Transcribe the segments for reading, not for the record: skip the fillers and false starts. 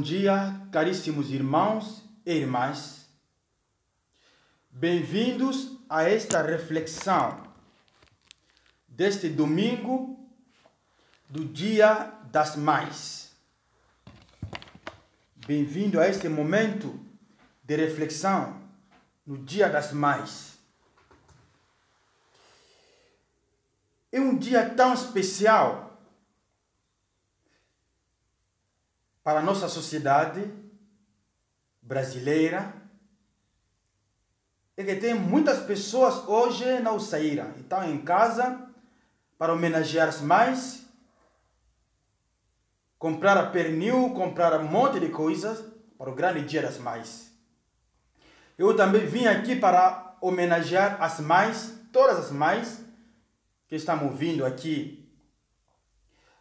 dia, caríssimos irmãos e irmãs. Bem-vindos a esta reflexão deste domingo do Dia das Mães. Bem-vindo a este momento de reflexão no Dia das Mães. É um dia tão especial para a nossa sociedade brasileira, é que tem muitas pessoas hoje não saíram, estão em casa para homenagear as mães, comprar pernil, comprar um monte de coisas para o grande Dia das Mães. Eu também vim aqui para homenagear as mães, todas as mães que estão ouvindo aqui,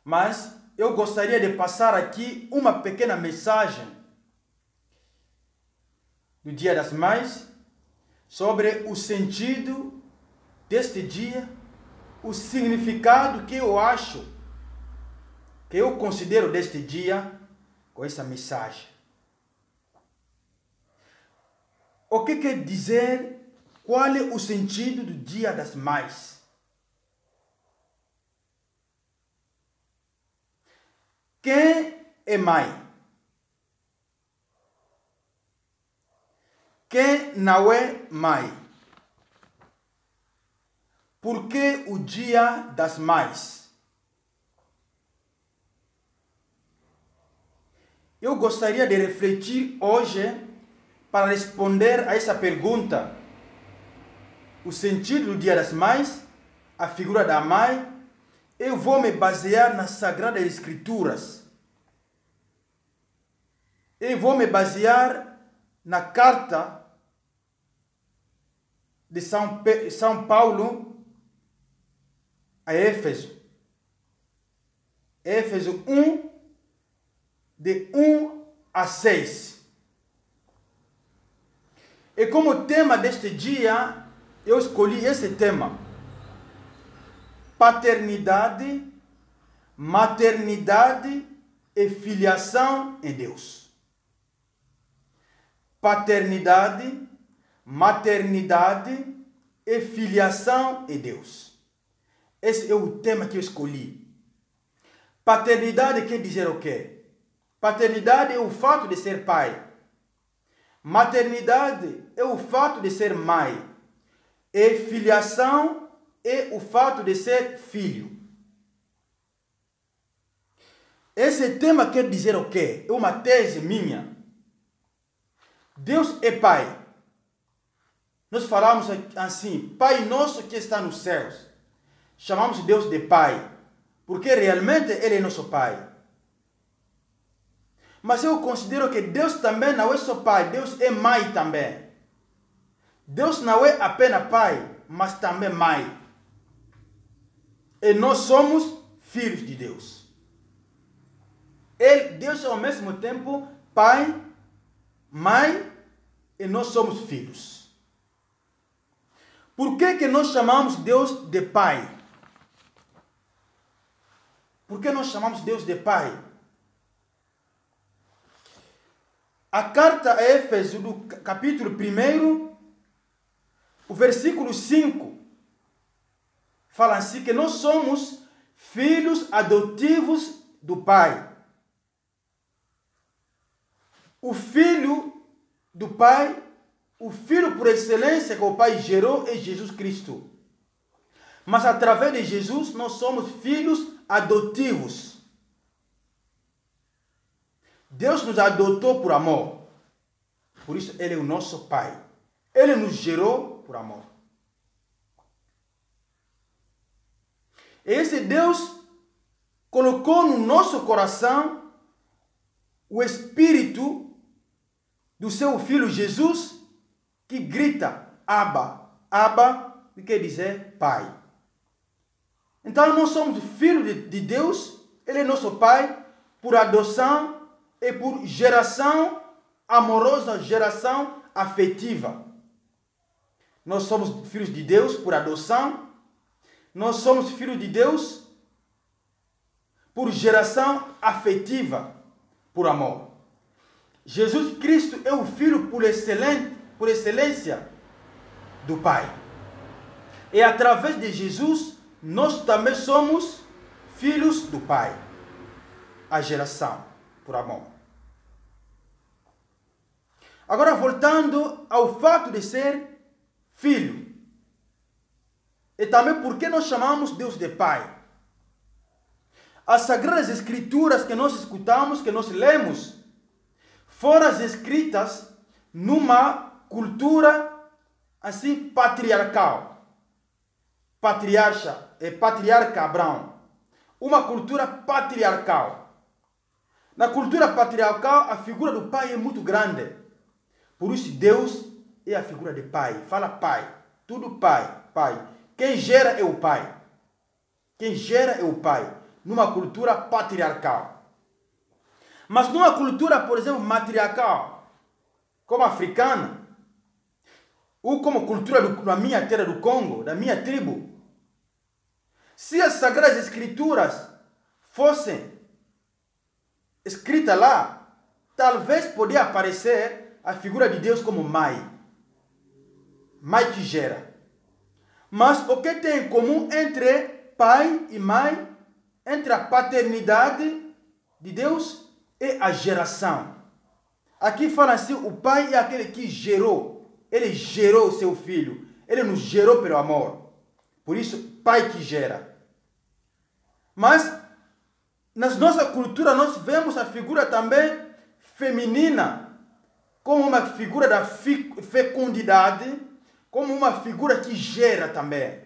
mas eu gostaria de passar aqui uma pequena mensagem do Dia das Mães sobre o sentido deste dia, o significado que eu acho, que eu considero deste dia com essa mensagem. O que quer dizer? Qual é o sentido do Dia das Mães? Quem é mãe? Quem não é mãe? Por que o Dia das Mães? Eu gostaria de refletir hoje para responder a essa pergunta. O sentido do Dia das Mães, a figura da mãe. Eu vou me basear nas Sagradas Escrituras. Eu vou me basear na carta de São Paulo a Éfeso. Éfeso 1, de 1 a 6. E como tema deste dia, eu escolhi esse tema: paternidade, maternidade e filiação em Deus. Paternidade, maternidade e filiação em Deus. Esse é o tema que eu escolhi. Paternidade quer dizer o quê? Paternidade é o fato de ser pai. Maternidade é o fato de ser mãe. E filiação é o fato de ser filho. Esse tema quer dizer o quê? É uma tese minha. Deus é Pai. Nós falamos assim: Pai nosso que está nos céus. Chamamos Deus de Pai, porque realmente Ele é nosso Pai. Mas eu considero que Deus também não é só Pai, Deus é Mãe também. Deus não é apenas Pai, mas também Mãe. E nós somos filhos de Deus. Deus é ao mesmo tempo Pai, Mãe, e nós somos filhos. Por que nós chamamos Deus de Pai? Por que nós chamamos Deus de Pai? A carta a Éfeso, do capítulo 1, o versículo 5, fala assim que nós somos filhos adotivos do Pai. O filho do Pai, o filho por excelência que o Pai gerou é Jesus Cristo. Mas através de Jesus nós somos filhos adotivos. Deus nos adotou por amor. Por isso Ele é o nosso Pai. Ele nos gerou por amor. Esse Deus colocou no nosso coração o Espírito do seu Filho Jesus, que grita Abba. Abba quer dizer Pai. Então nós somos filhos de Deus. Ele é nosso Pai por adoção e por geração amorosa, geração afetiva. Nós somos filhos de Deus por adoção. Nós somos filhos de Deus por geração afetiva, por amor. Jesus Cristo é o Filho por excelência do Pai. E através de Jesus, nós também somos filhos do Pai. A geração por amor. Agora, voltando ao fato de ser filho. E também por que nós chamamos Deus de Pai. As Sagradas Escrituras que nós escutamos, que nós lemos, foram escritas numa cultura assim patriarcal. Patriarca Abraão. Uma cultura patriarcal. Na cultura patriarcal, a figura do pai é muito grande. Por isso, Deus é a figura de pai. Fala pai. Tudo pai. Pai. Quem gera é o pai. Quem gera é o pai. Numa cultura patriarcal. Mas numa cultura, por exemplo, matriarcal, como a africana, ou como cultura da minha terra do Congo, da minha tribo, se as Sagradas Escrituras fossem escritas lá, talvez poderia aparecer a figura de Deus como mãe. Mãe que gera. Mas o que tem em comum entre pai e mãe, entre a paternidade de Deus e a geração? Aqui fala assim, o pai é aquele que gerou. Ele gerou o seu filho. Ele nos gerou pelo amor. Por isso, pai que gera. Mas, na nossa cultura, nós vemos a figura também feminina como uma figura da fecundidade, como uma figura que gera também.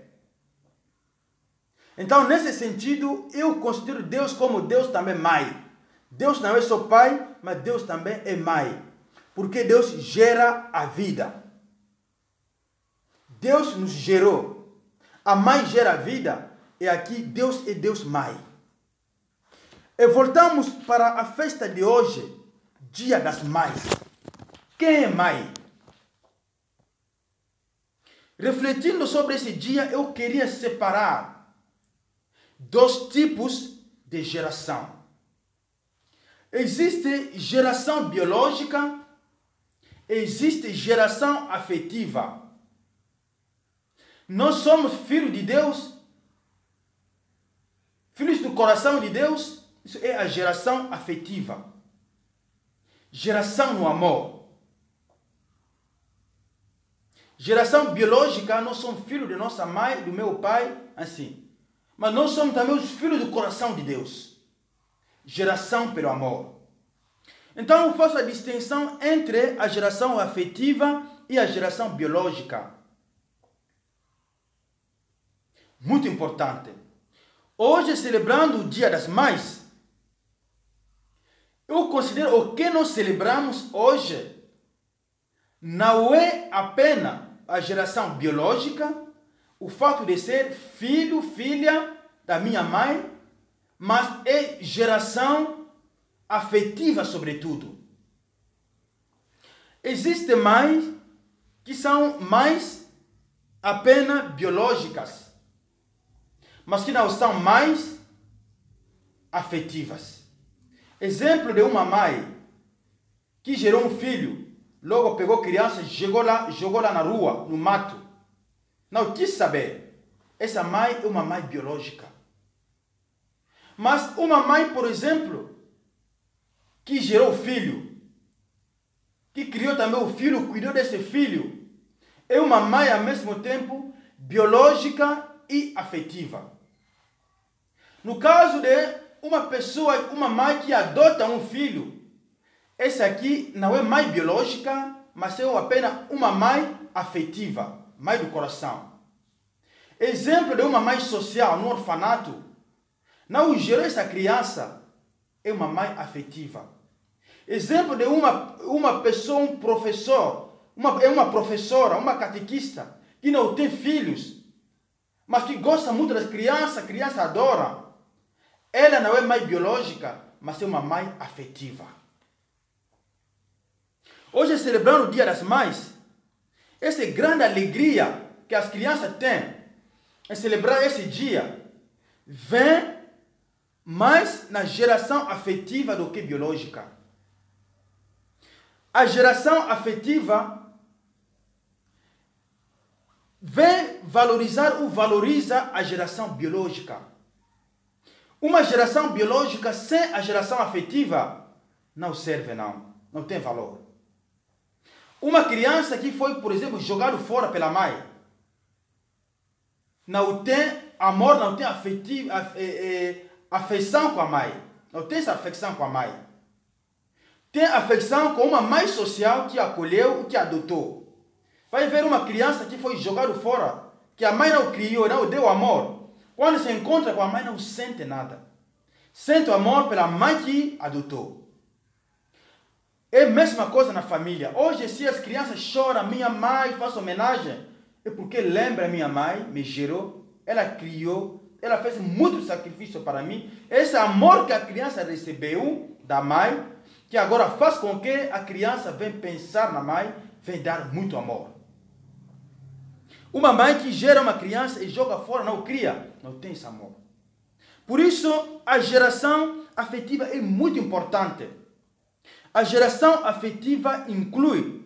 Então, nesse sentido, eu considero Deus como Deus também mãe. Deus não é só pai, mas Deus também é mãe. Porque Deus gera a vida. Deus nos gerou. A mãe gera a vida. E aqui Deus é Deus mãe. E voltamos para a festa de hoje, Dia das Mães. Quem é mãe? Refletindo sobre esse dia, eu queria separar dois tipos de geração. Existe geração biológica, existe geração afetiva. Nós somos filhos de Deus, filhos do coração de Deus. Isso é a geração afetiva. Geração no amor. Geração biológica, nós somos filhos de nossa mãe, do meu pai, assim. Mas nós somos também os filhos do coração de Deus. Geração pelo amor. Então eu faço a distinção entre a geração afetiva e a geração biológica. Muito importante. Hoje, celebrando o Dia das Mães, eu considero o que nós celebramos hoje não é apenas a geração biológica, o fato de ser filho, filha da minha mãe, mas é geração afetiva sobretudo. Existem mães que são mães apenas biológicas, mas que não são mães afetivas. Exemplo de uma mãe que gerou um filho, logo pegou criança, jogou lá na rua, no mato. Não quis saber. Essa mãe é uma mãe biológica. Mas uma mãe, por exemplo, que gerou o filho, que criou também o filho, cuidou desse filho, é uma mãe ao mesmo tempo biológica e afetiva. No caso de uma pessoa, uma mãe que adota um filho, essa aqui não é mãe biológica, mas é apenas uma mãe afetiva, mãe do coração. Exemplo de uma mãe social no orfanato, não gerou essa criança, é uma mãe afetiva. Exemplo de uma pessoa, um professor, uma professora, uma catequista, que não tem filhos, mas que gosta muito das crianças, a criança adora. Ela não é mãe biológica, mas é uma mãe afetiva. Hoje, celebrando o Dia das Mães, essa grande alegria que as crianças têm em celebrar esse dia, vem mais na geração afetiva do que biológica. A geração afetiva vem valorizar ou valoriza a geração biológica. Uma geração biológica sem a geração afetiva não serve, não tem valor. Uma criança que foi, por exemplo, jogada fora pela mãe, não tem amor, não tem afeição com a mãe, não tem essa afeição com a mãe. Tem afeição com uma mãe social que acolheu, que adotou. Vai ver uma criança que foi jogada fora, que a mãe não criou, não deu amor. Quando se encontra com a mãe, não sente nada. Sente o amor pela mãe que adotou. É a mesma coisa na família. Hoje, se as crianças choram, minha mãe faz homenagem, é porque lembra minha mãe, me gerou, ela criou, ela fez muito sacrifício para mim. Esse amor que a criança recebeu da mãe, que agora faz com que a criança venha pensar na mãe, venha dar muito amor. Uma mãe que gera uma criança e joga fora, não cria, não tem esse amor. Por isso, a geração afetiva é muito importante. A geração afetiva inclui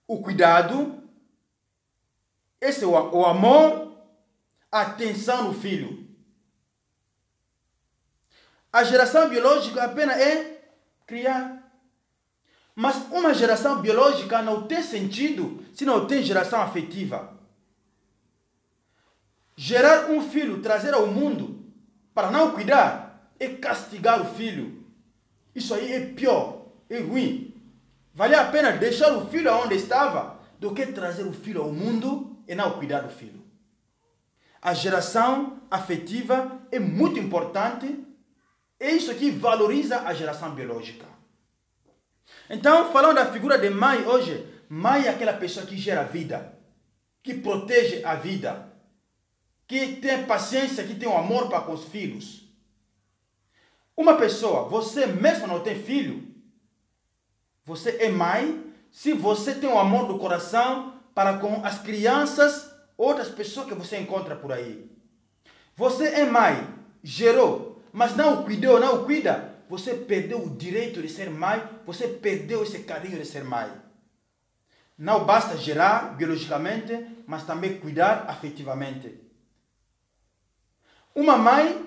o cuidado, esse é o amor, a atenção no filho. A geração biológica apenas é criar. Mas uma geração biológica não tem sentido se não tem geração afetiva. Gerar um filho, trazer ao mundo, para não cuidar, é castigar o filho. Isso aí é pior, é ruim. Vale a pena deixar o filho onde estava do que trazer o filho ao mundo e não cuidar do filho. A geração afetiva é muito importante. É isso que valoriza a geração biológica. Então, falando da figura de mãe hoje, mãe é aquela pessoa que gera vida, que protege a vida, que tem paciência, que tem um amor para com os filhos. Uma pessoa, você mesmo não tem filho, você é mãe, se você tem um amor do coração para com as crianças, outras pessoas que você encontra por aí. Você é mãe, gerou, mas não cuidou, não cuida, você perdeu o direito de ser mãe, você perdeu esse carinho de ser mãe. Não basta gerar biologicamente, mas também cuidar afetivamente. Uma mãe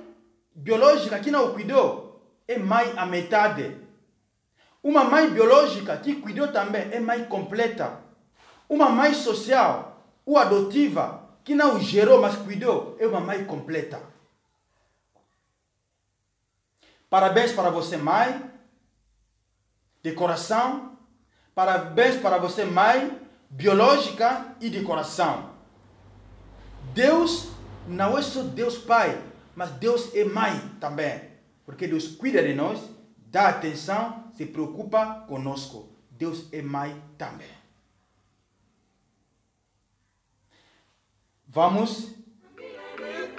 biológica que não cuidou é mãe à metade. Uma mãe biológica que cuidou também é mãe completa. Uma mãe social ou adotiva que não gerou, mas cuidou, é uma mãe completa. Parabéns para você, mãe, de coração. Parabéns para você, mãe, biológica e de coração. Deus não é só Deus Pai, mas Deus é Mãe também. Porque Deus cuida de nós, dá atenção, se preocupa conosco. Deus é Mãe também. Vamos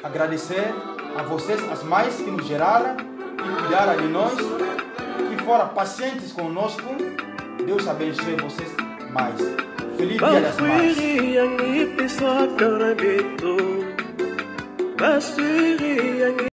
agradecer a vocês, as mães que nos geraram e cuidaram de nós, que foram pacientes conosco. Deus abençoe vocês mais. Feliz Dia das Mães.